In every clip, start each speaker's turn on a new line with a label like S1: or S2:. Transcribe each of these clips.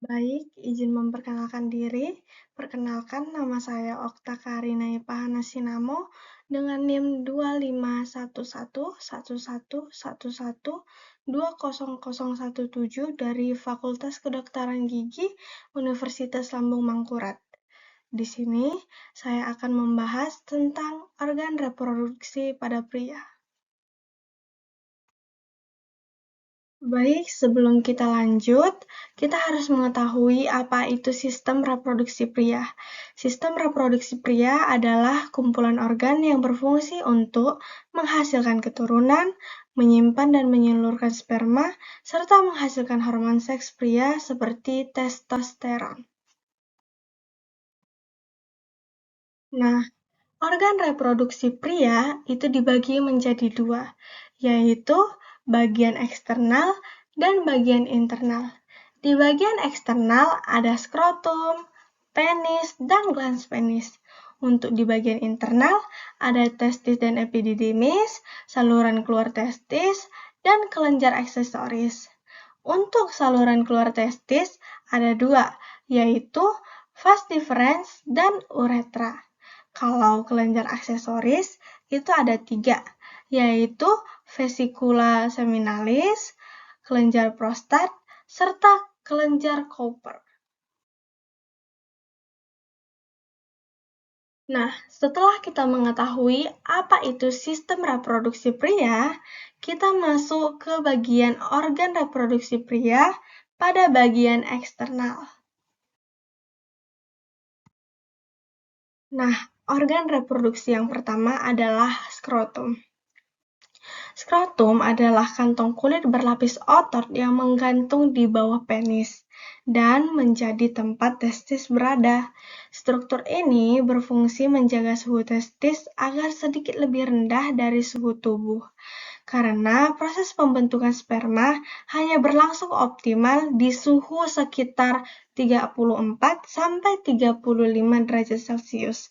S1: Baik, izin memperkenalkan diri. Perkenalkan, nama saya Okta Karina Ipahana Sinamo dengan NIM 2511111200017 dari Fakultas Kedokteran Gigi Universitas Lambung Mangkurat. Di sini, saya akan membahas tentang organ reproduksi pada pria. Baik, sebelum kita lanjut, kita harus mengetahui apa itu sistem reproduksi pria. Sistem reproduksi pria adalah kumpulan organ yang berfungsi untuk menghasilkan keturunan, menyimpan dan menyalurkan sperma, serta menghasilkan hormon seks pria seperti testosteron. Nah, organ reproduksi pria itu dibagi menjadi dua, yaitu bagian eksternal dan bagian internal. Di bagian eksternal ada skrotum, penis, dan glans penis. Untuk di bagian internal ada testis dan epididymis, saluran keluar testis, dan kelenjar aksesoris. Untuk saluran keluar testis ada dua, yaitu vas deferens dan uretra. Kalau kelenjar aksesoris itu ada tiga, yaitu vesicula seminalis, kelenjar prostat, serta kelenjar Cowper. Nah, setelah kita mengetahui apa itu sistem reproduksi pria, kita masuk ke bagian organ reproduksi pria pada bagian eksternal. Nah, organ reproduksi yang pertama adalah skrotum. Skrotum adalah kantong kulit berlapis otot yang menggantung di bawah penis dan menjadi tempat testis berada. Struktur ini berfungsi menjaga suhu testis agar sedikit lebih rendah dari suhu tubuh. Karena proses pembentukan sperma hanya berlangsung optimal di suhu sekitar 34-35 derajat Celcius.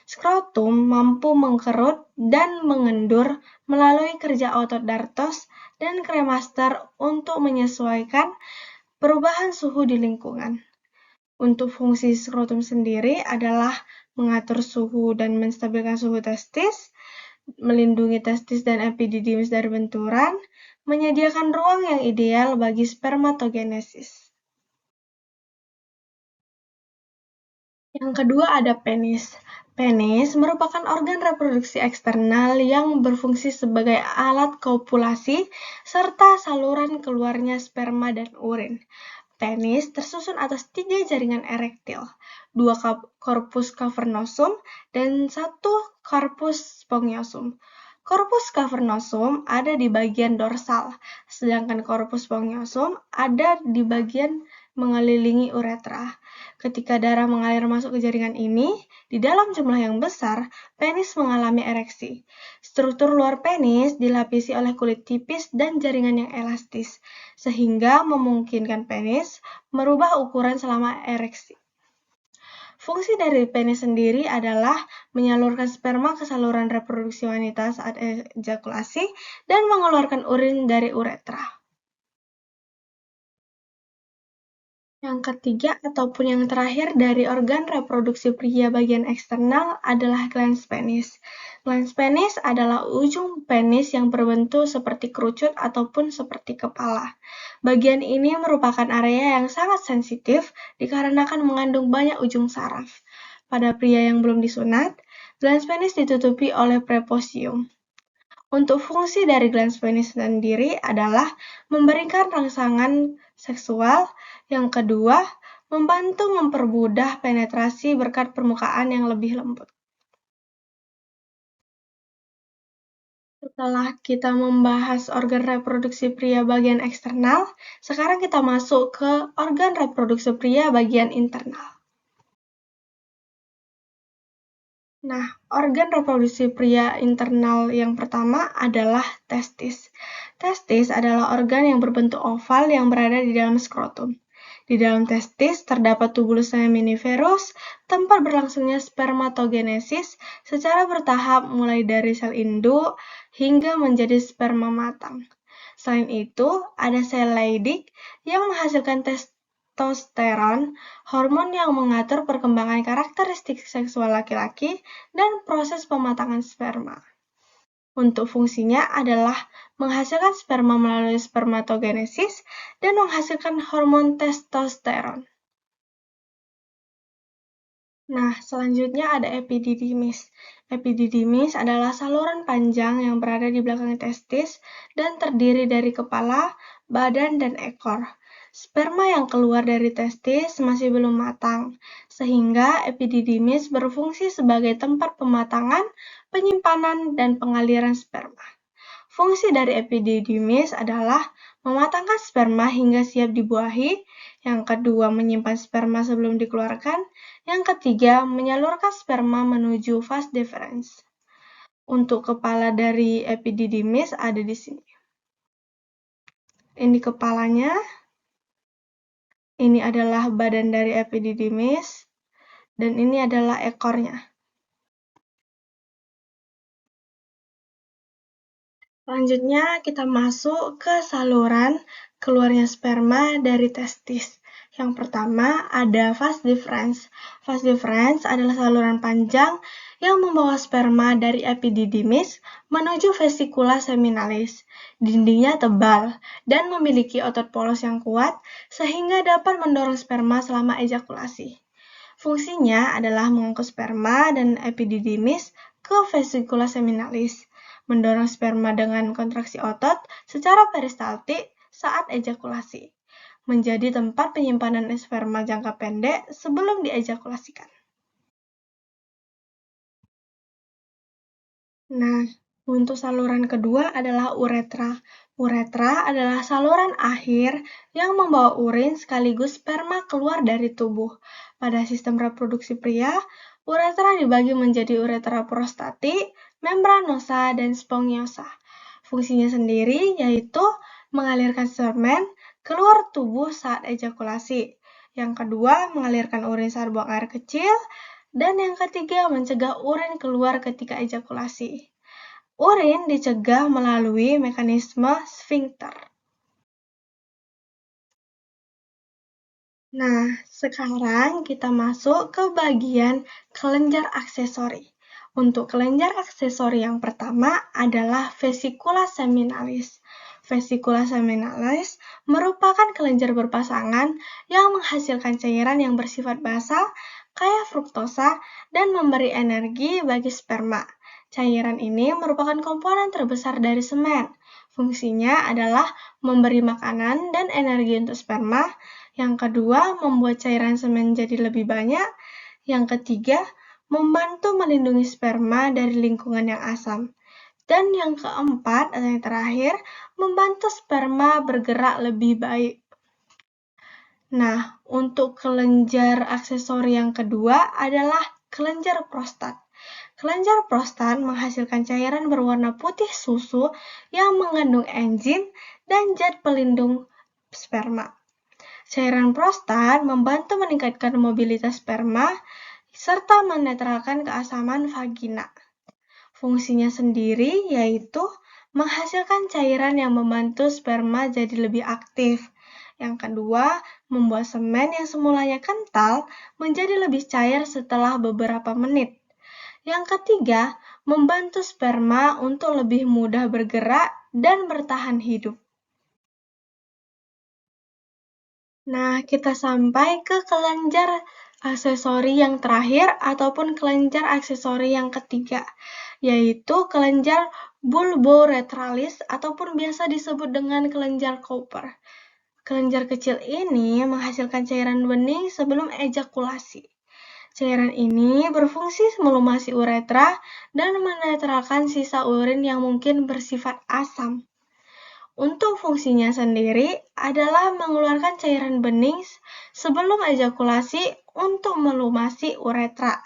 S1: Skrotum mampu mengkerut dan mengendur melalui kerja otot dartos dan kremaster untuk menyesuaikan perubahan suhu di lingkungan. Untuk fungsi skrotum sendiri adalah mengatur suhu dan menstabilkan suhu testis, melindungi testis dan epididymis dari benturan, menyediakan ruang yang ideal bagi spermatogenesis. Yang kedua ada penis. Penis merupakan organ reproduksi eksternal yang berfungsi sebagai alat kopulasi serta saluran keluarnya sperma dan urin. Penis tersusun atas 3 jaringan erektil, 2 corpus cavernosum dan 1 corpus spongiosum. Corpus cavernosum ada di bagian dorsal, sedangkan corpus spongiosum ada di bagian mengelilingi uretra. Ketika darah mengalir masuk ke jaringan ini, di dalam jumlah yang besar, penis mengalami ereksi. Struktur luar penis dilapisi oleh kulit tipis dan jaringan yang elastis, sehingga memungkinkan penis merubah ukuran selama ereksi. Fungsi dari penis sendiri adalah menyalurkan sperma ke saluran reproduksi wanita saat ejakulasi dan mengeluarkan urin dari uretra. Yang ketiga ataupun yang terakhir dari organ reproduksi pria bagian eksternal adalah glans penis. Glans penis adalah ujung penis yang berbentuk seperti kerucut ataupun seperti kepala. Bagian ini merupakan area yang sangat sensitif dikarenakan mengandung banyak ujung saraf. Pada pria yang belum disunat, glans penis ditutupi oleh preposium. Untuk fungsi dari glans penis sendiri adalah memberikan rangsangan seksual. Yang kedua, membantu mempermudah penetrasi berkat permukaan yang lebih lembut. Setelah kita membahas organ reproduksi pria bagian eksternal, sekarang kita masuk ke organ reproduksi pria bagian internal. Nah, organ reproduksi pria internal yang pertama adalah testis. Testis adalah organ yang berbentuk oval yang berada di dalam skrotum. Di dalam testis terdapat tubulus seminiferus, tempat berlangsungnya spermatogenesis secara bertahap mulai dari sel induk hingga menjadi sperma matang. Selain itu, ada sel Leydig yang menghasilkan testosteron, hormon yang mengatur perkembangan karakteristik seksual laki-laki dan proses pematangan sperma. Untuk fungsinya adalah menghasilkan sperma melalui spermatogenesis dan menghasilkan hormon testosteron. Nah, selanjutnya ada epididymis. Epididymis adalah saluran panjang yang berada di belakang testis dan terdiri dari kepala, badan, dan ekor. Sperma yang keluar dari testis masih belum matang, sehingga epididymis berfungsi sebagai tempat pematangan, penyimpanan, dan pengaliran sperma. Fungsi dari epididymis adalah mematangkan sperma hingga siap dibuahi, yang kedua menyimpan sperma sebelum dikeluarkan, yang ketiga menyalurkan sperma menuju vas deferens. Untuk kepala dari epididymis ada di sini. Ini kepalanya, ini adalah badan dari epididymis, dan ini adalah ekornya. Selanjutnya kita masuk ke saluran keluarnya sperma dari testis. Yang pertama ada vas deferens. Vas deferens adalah saluran panjang yang membawa sperma dari epididymis menuju vesikula seminalis. Dindingnya tebal dan memiliki otot polos yang kuat sehingga dapat mendorong sperma selama ejakulasi. Fungsinya adalah mengangkut sperma dan epididymis ke vesikula seminalis, mendorong sperma dengan kontraksi otot secara peristaltik saat ejakulasi, menjadi tempat penyimpanan sperma jangka pendek sebelum diejakulasikan. Nah, untuk saluran kedua adalah uretra. Uretra adalah saluran akhir yang membawa urin sekaligus sperma keluar dari tubuh. Pada sistem reproduksi pria, uretra dibagi menjadi uretra prostatik, membranosa, dan spongiosa. Fungsinya sendiri yaitu mengalirkan semen keluar tubuh saat ejakulasi. Yang kedua, mengalirkan urin saat buang air kecil. Dan yang ketiga, mencegah urin keluar ketika ejakulasi. Urin dicegah melalui mekanisme sphincter. Nah, sekarang kita masuk ke bagian kelenjar aksesori. Untuk kelenjar aksesori yang pertama adalah vesikula seminalis. Vesikula seminalis merupakan kelenjar berpasangan yang menghasilkan cairan yang bersifat basa, kaya fruktosa, dan memberi energi bagi sperma. Cairan ini merupakan komponen terbesar dari semen. Fungsinya adalah memberi makanan dan energi untuk sperma. Yang kedua, membuat cairan semen jadi lebih banyak. Yang ketiga, membantu melindungi sperma dari lingkungan yang asam. Dan yang keempat, atau yang terakhir, membantu sperma bergerak lebih baik. Nah, untuk kelenjar aksesori yang kedua adalah kelenjar prostat. Kelenjar prostat menghasilkan cairan berwarna putih susu yang mengandung enzim dan zat pelindung sperma. Cairan prostat membantu meningkatkan mobilitas sperma serta menetralkan keasaman vagina. Fungsinya sendiri yaitu menghasilkan cairan yang membantu sperma jadi lebih aktif. Yang kedua, membuat semen yang semulanya kental menjadi lebih cair setelah beberapa menit. Yang ketiga, membantu sperma untuk lebih mudah bergerak dan bertahan hidup. Nah, kita sampai ke kelenjar aksesori yang terakhir ataupun kelenjar aksesori yang ketiga, yaitu kelenjar bulboretralis ataupun biasa disebut dengan kelenjar Cooper. Kelenjar kecil ini menghasilkan cairan bening sebelum ejakulasi. Cairan ini berfungsi melumasi uretra dan menetralkan sisa urin yang mungkin bersifat asam. Untuk fungsinya sendiri adalah mengeluarkan cairan bening sebelum ejakulasi untuk melumasi uretra.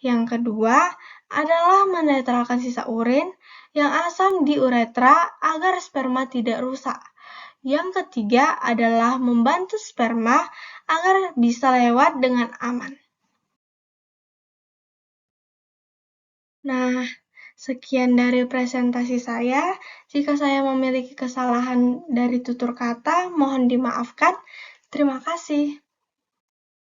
S1: Yang kedua adalah menetralkan sisa urin yang asam di uretra agar sperma tidak rusak. Yang ketiga adalah membantu sperma agar bisa lewat dengan aman. Nah, sekian dari presentasi saya. Jika saya memiliki kesalahan dari tutur kata, mohon dimaafkan. Terima kasih.